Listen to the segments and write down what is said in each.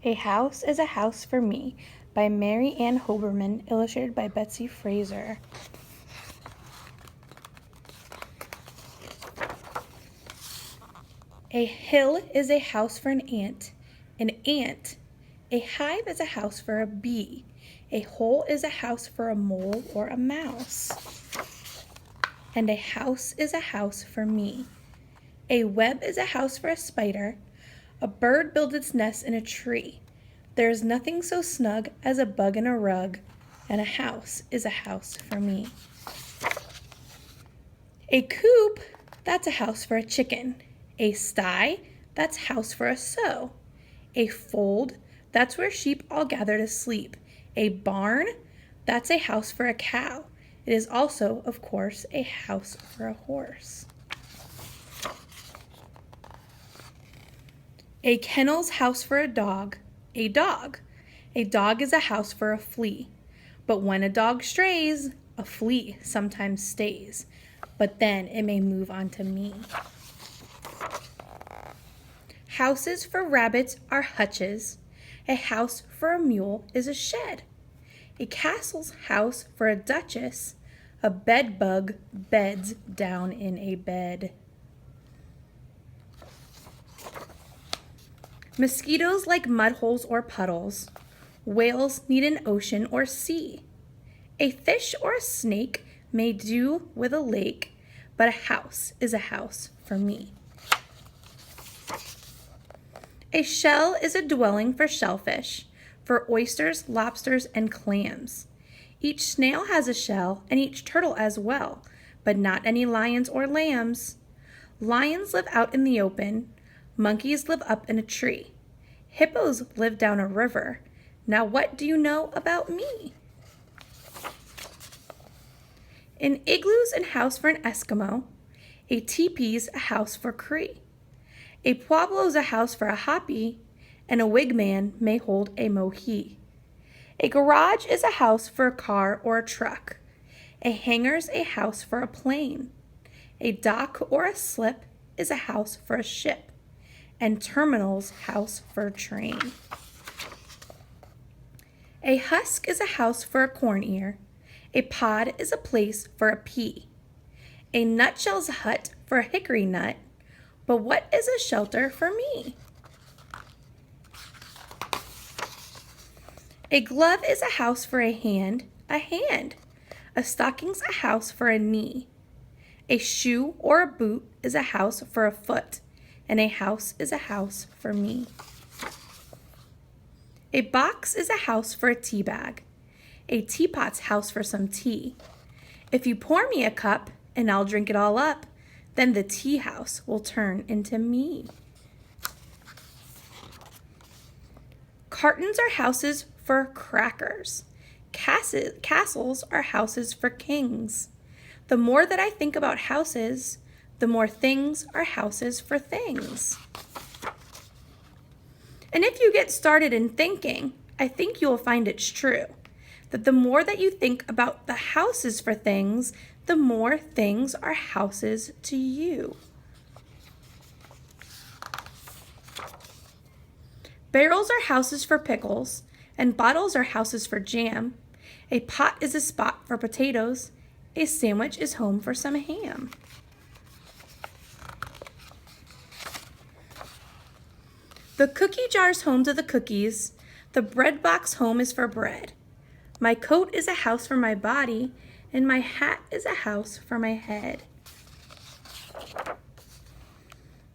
A House is a House for Me by Mary Ann Hoberman, illustrated by Betsy Fraser. A hill is a house for an ant. A hive is a house for a bee. A hole is a house for a mole or a mouse. And a house is a house for me. A web is a house for a spider. A bird builds its nest in a tree. There is nothing so snug as a bug in a rug, and a house is a house for me. A coop, that's a house for a chicken. A sty, that's house for a sow. A fold, that's where sheep all gather to sleep. A barn, that's a house for a cow. It is also, of course, a house for a horse. A kennel's house for a dog. A dog. A dog is a house for a flea. But when a dog strays, a flea sometimes stays. But then it may move on to me. Houses for rabbits are hutches. A house for a mule is a shed. A castle's house for a duchess. A bedbug beds down in a bed. Mosquitoes like mud holes or puddles. Whales need an ocean or sea. A fish or a snake may do with a lake, but a house is a house for me. A shell is a dwelling for shellfish, for oysters, lobsters, and clams. Each snail has a shell, and each turtle as well, but not any lions or lambs. Lions live out in the open. Monkeys live up in a tree. Hippos live down a river. Now what do you know about me? An igloo's a house for an Eskimo. A teepee's a house for Cree. A pueblo's a house for a Hopi, and a wigman may hold a Mohi. A garage is a house for a car or a truck. A hangar's a house for a plane. A dock or a slip is a house for a ship, and terminal's house for a train. A husk is a house for a corn ear. A pod is a place for a pea. A nutshell's a hut for a hickory nut. But what is a shelter for me? A glove is a house for a hand. A stocking's a house for a knee. A shoe or a boot is a house for a foot, and a house is a house for me. A box is a house for a tea bag. A teapot's house for some tea. If you pour me a cup and I'll drink it all up, then the tea house will turn into me. Cartons are houses for crackers. Castles are houses for kings. The more that I think about houses, the more things are houses for things. And if you get started in thinking, I think you will find it's true that the more that you think about the houses for things, the more things are houses to you. Barrels are houses for pickles, and bottles are houses for jam. A pot is a spot for potatoes. A sandwich is home for some ham. The cookie jar's home to the cookies. The bread box home is for bread. My coat is a house for my body, and my hat is a house for my head.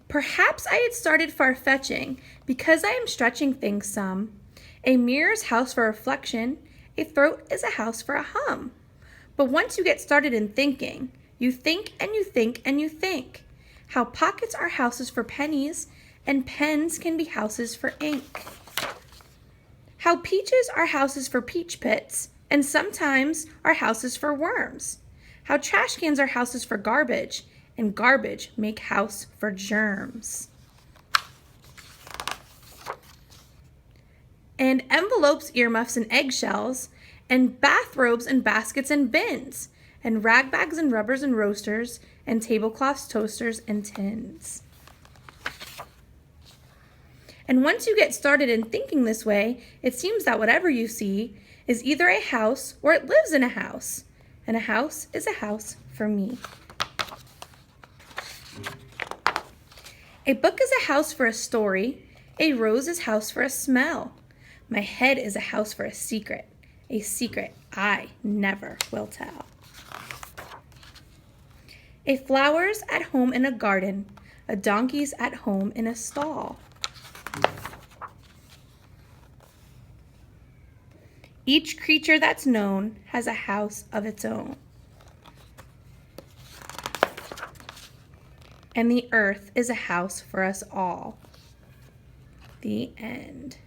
Perhaps I had started far-fetching because I am stretching things some. A mirror's house for reflection. A throat is a house for a hum. But once you get started in thinking, you think and you think and you think. How pockets are houses for pennies, and pens can be houses for ink. How peaches are houses for peach pits, and sometimes are houses for worms. How trash cans are houses for garbage, and garbage make house for germs. And envelopes, earmuffs, and eggshells, and bathrobes and baskets and bins, and rag bags and rubbers and roasters, and tablecloths, toasters, and tins. And once you get started in thinking this way, it seems that whatever you see is either a house or it lives in a house. And a house is a house for me. A book is a house for a story. A rose is house for a smell. My head is a house for a secret I never will tell. A flower's at home in a garden. A donkey's at home in a stall. Each creature that's known has a house of its own. And the earth is a house for us all. The end.